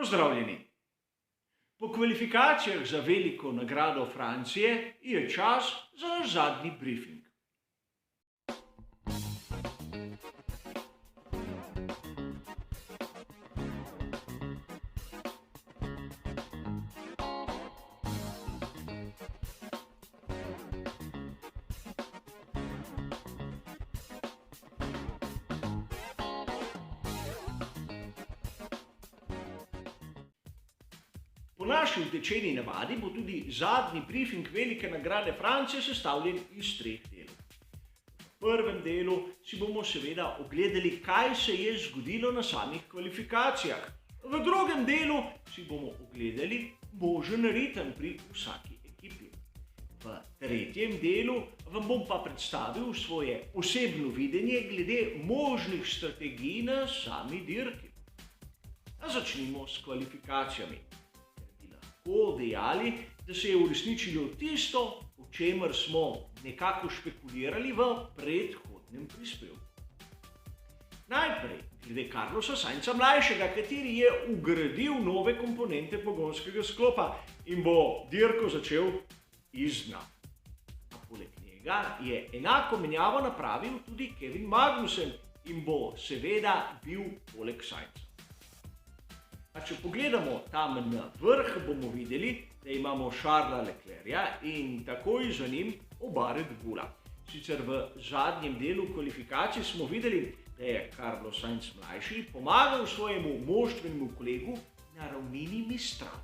Pozdravljeni! Po kvalifikacijah za veliko nagrado Francije je čas za naš zadnji briefing. Po naši utečeni navadi bo tudi zadnji briefing velike nagrade Francije sestavljen iz 3 delov. V prvem delu si bomo seveda ogledali, kaj se je zgodilo na samih kvalifikacijah. V drugem delu si bomo ogledali možen ritem pri vsaki ekipi. V tretjem delu vam bom pa predstavil svoje osebno videnje glede možnih strategij na sami dirki. Začnimo s kvalifikacijami. Dejali, da se je uresničilo tisto, o čemer smo nekako špekulirali v predhodnem prispevku. Najprej glede Carlosa Sainza mlajšega, kateri je vgradil nove komponente pogonskega sklopa in bo dirko začel iz dna. A poleg njega je enako menjavo napravil tudi Kevin Magnussen in bo seveda bil poleg Sainza. Če pogledamo tam na vrh, bomo videli, da imamo Charlesa Leclerca in takoj za njim oba Red Bulla. Sicer v zadnjem delu kvalifikacij smo videli, da je Carlos Sainz mlajši pomagal svojemu moštvenemu kolegu na ravnini Mistral.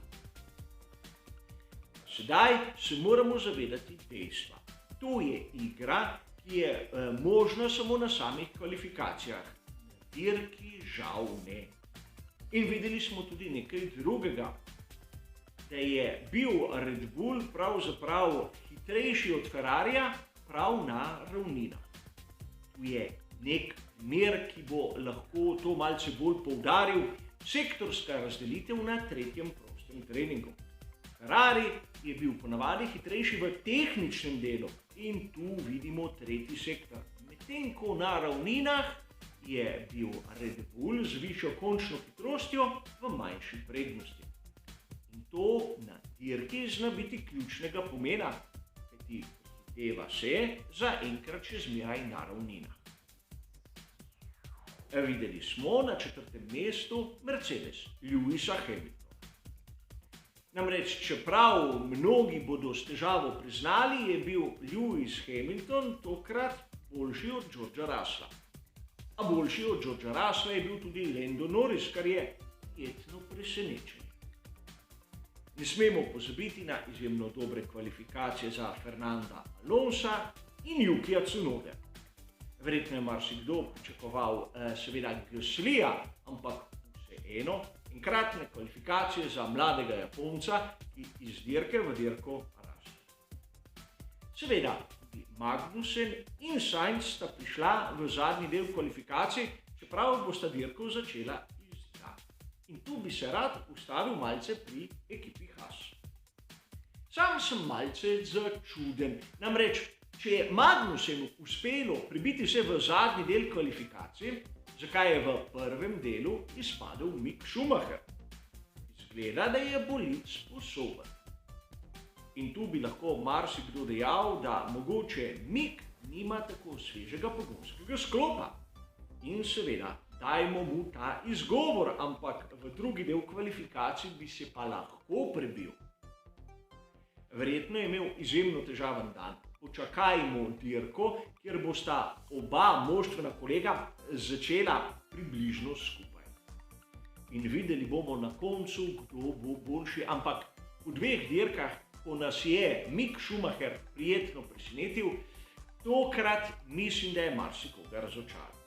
Sedaj se moramo zavedati dejstva. To je igra, ki je možna samo na samih kvalifikacijah. Na dirki žal ne. In videli smo tudi nekaj drugega, da je bil Red Bull pravzaprav hitrejši od Ferrarija prav na ravninah. Tu je nek primer, ki bo lahko to malce bolj poudaril, sektorska razdelitev na tretjem prostem treningu. Ferrari je bil ponavadi hitrejši v tehničnem delu in tu vidimo tretji sektor. Medtem ko na ravninah je bil Red Bull z višjo končno hitrostjo v manjši prednosti. In to na dirki zna biti ključnega pomena, kajti pohiteva se zaenkrat še zmeraj na ravninah. Videli smo na 4. mestu Mercedes Lewisa Hamiltona. Namreč, čeprav mnogi bodo s težavo priznali, je bil Lewis Hamilton tokrat boljši od Georgea Russella. A boljši od Georgea Russella je bil tudi Lando Norris, kar je prijetno presenečenje. Ne smemo pozabiti na izjemno dobre kvalifikacije za Fernanda Alonsa in Yukija Tsunoda. Verjetno je marsikdo pričakoval seveda Gaslija, ampak vseeno enkratne kvalifikacije za mladega Japonca, ki iz dirke v dirko raste. Seveda, Magnussen in Sainz sta prišla v zadnji del kvalifikacij, čeprav bosta dirko začela iz dna. In tu bi se rad ustavil malce pri ekipi Haas. Sam sem malce začuden. Namreč, če je Magnussenu uspelo prebiti se v zadnji del kvalifikacij, zakaj je v prvem delu izpadel Mick Schumacher? Izgleda, da je bolid sposoben. In tu bi lahko marsikdo dejal, da mogoče Mick nima tako svežega pogonskega sklopa. In seveda, dajmo mu ta izgovor, ampak v drugi del kvalifikacij bi se pa lahko prebil. Verjetno je imel izjemno težaven dan. Počakajmo dirko, kjer bosta oba moštvena kolega začela približno skupaj. In videli bomo na koncu, kdo bo boljši, ampak v 2 dirkah, ko nas je Mick Schumacher prijetno presenetil, tokrat mislim, da je marsikoga razočaral.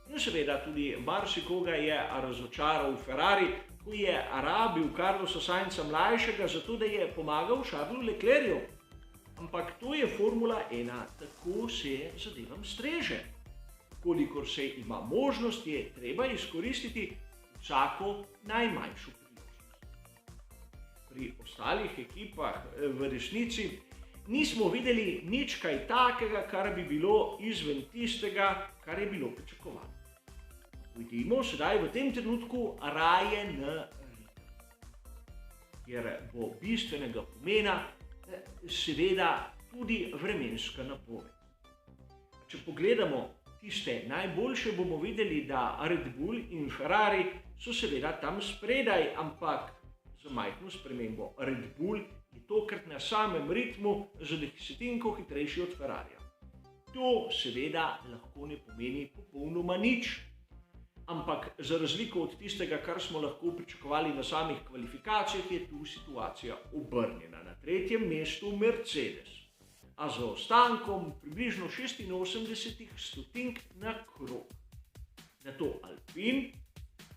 In seveda tudi marsikoga je razočaral Ferrari, ko je rabil Carlosa Sainza mlajšega zato, da je pomagal Charlesu Leclercu. Ampak to je Formula 1, tako se zadevam streže. Kolikor se ima možnost, je treba izkoristiti vsako najmanjšo priložnost. Pri ostalih ekipah v resnici nismo videli nič kaj takega, kar bi bilo izven tistega, kar je bilo pričakovano. pojdimo sedaj v tem trenutku raje na ritem, kjer bo bistvenega pomena seveda tudi vremenska napoved. Če pogledamo tiste najboljše, bomo videli, da Red Bull in Ferrari so seveda tam spredaj, ampak z majhno spremembo. Red Bull je tokrat na samem ritmu za desetinko hitrejši od Ferrarija. To seveda lahko ne pomeni popolnoma nič, ampak za razliko od tistega, kar smo lahko pričakovali na samih kvalifikacijah, je tu situacija obrnjena. Na tretjem mestu Mercedes, a z zaostankom približno 86 stotink na krog. Nato Alpine,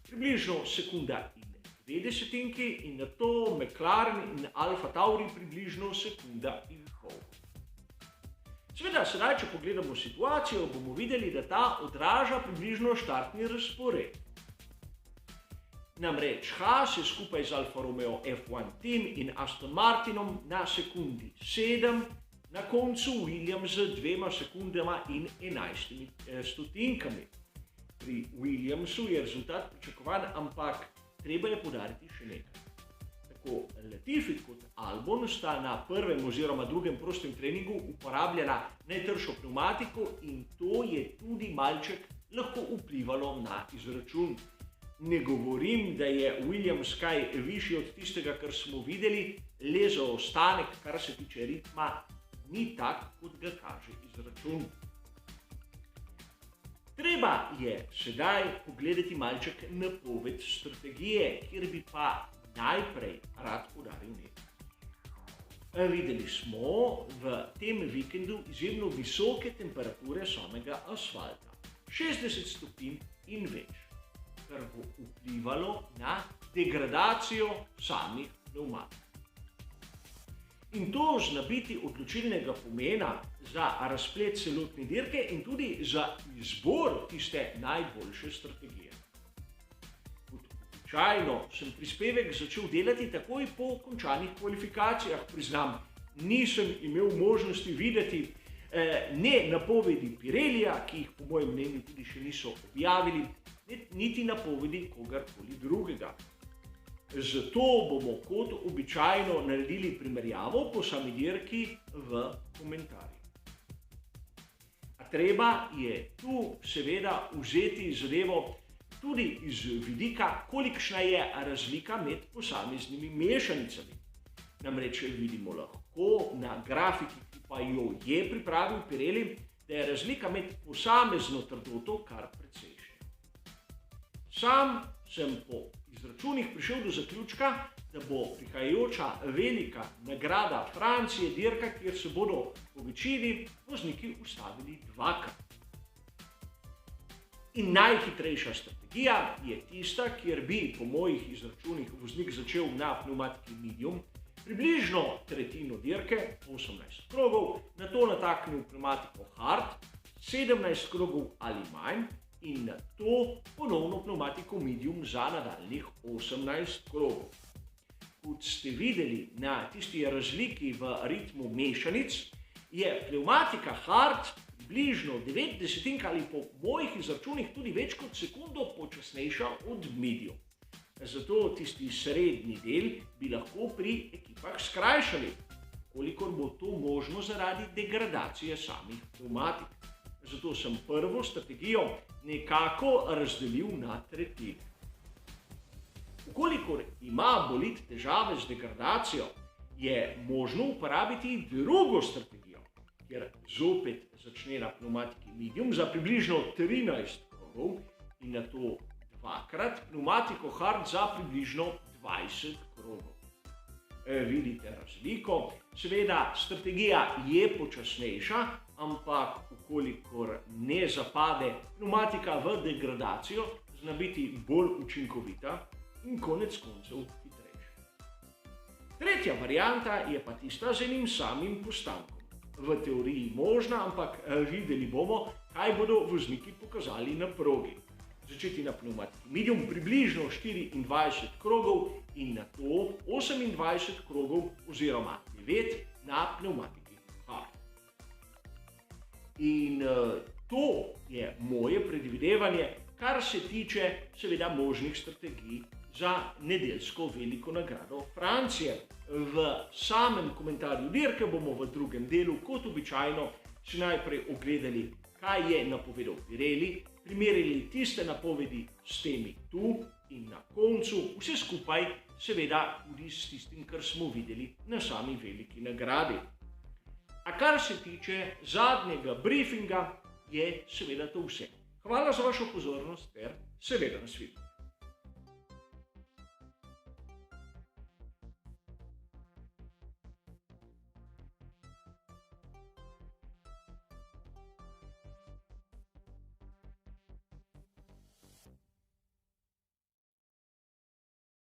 približno sekunda in 2 desetinki, in nato McLaren in Alfa Tauri približno sekunda in pol. Seveda, sedaj, če pogledamo situacijo, bomo videli, da ta odraža približno štartni razpored. Namreč Haas je skupaj z Alfa Romeo F1 Team in Aston Martinom na sekundi 7, na koncu Williams z 2 sekundama in 11 stotinkami. Pri Williamsu je rezultat pričakovan, ampak treba je poudariti še nekaj. Tako Latifi kot Albon sta na prvem oziroma drugem prostem treningu uporabljala najtršo pneumatiko in to je tudi malček lahko vplivalo na izračun. Ne govorim, da je Williams kaj višji od tistega, kar smo videli, le zaostanek, kar se tiče ritma, ni tak, kot ga kaže izračun. Treba je sedaj pogledati malček napoved strategije, kjer bi pa najprej rad poudaril nekaj. Videli smo v tem vikendu izjemno visoke temperature samega asfalta, 60 stopinj in več, kar bo vplivalo na degradacijo samih pneumatik. In to zna biti odločilnega pomena za razplet celotne dirke in tudi za izbor tiste najboljše strategije. Kot običajno sem prispevek začel delati takoj po končanih kvalifikacijah. Priznam, nisem imel možnosti videti ne napovedi Pirellija, ki jih po mojem mnenju tudi še niso objavili, niti napovedi kogarkoli drugega. Zato bomo kot običajno naredili primerjavo po sami dirki v komentarjih. A treba je tu seveda vzeti zadevo tudi iz vidika, kolikšna je razlika med posameznimi mešanicami. Namreč vidimo lahko na grafiki, ki pa jo je pripravil Pirelli, da je razlika med posamezno trdoto kar precejšnja. Sam sem po izračunih prišel do zaključka, da bo prihajajoča velika nagrada Francije dirka, kjer se bodo po večini vozniki ustavili dvakrat. In najhitrejša strategija je tista, kjer bi po mojih izračunih voznik začel na pneumatiki medium, približno tretjino dirke, 18 krogov, nato nataknil pneumatiko hard, 17 krogov ali manj, in na to ponovno pneumatiko medium za nadaljnih 18 krogov. Kot ste videli na tisti razliki v ritmu mešanic, je pneumatika hard približno 9 desetink ali po mojih izračunih tudi več kot sekundo počasnejša od medium. Zato tisti srednji del bi lahko pri ekipah skrajšali, kolikor bo to možno zaradi degradacije samih pneumatik. Zato sem prvo strategijo nekako razdelil na tretjine. Vkolikor ima bolid težave z degradacijo, je možno uporabiti drugo strategijo, kjer zopet začne na pneumatiki medium za približno 13 krogov in nato dvakrat pneumatiko hard za približno 20 krogov. Vidite razliko? Seveda, strategija je počasnejša, ampak vkolikor ne zapade pneumatika v degradacijo, zna biti bolj učinkovita in konec koncev hitrejša. Tretja varianta je pa tista z enim samim postankom. V teoriji možna, ampak videli bomo, kaj bodo vozniki pokazali na progi. Začeti na pneumatiki medium približno 24 krogov in nato 28 krogov oziroma 9 na pneumatiki hard. In to je moje predvidevanje, kar se tiče seveda možnih strategij za nedeljsko veliko nagrado Francije. V samem komentarju dirke bomo v drugem delu, kot običajno, si najprej ogledali, kaj je napovedal Pirelli, primerjali tiste napovedi s temi tu in na koncu vse skupaj seveda tudi s tistim, kar smo videli na sami veliki nagradi. A kar se tiče zadnjega briefinga, je seveda to vse. Hvala za vašo pozornost ter seveda nasvidenje.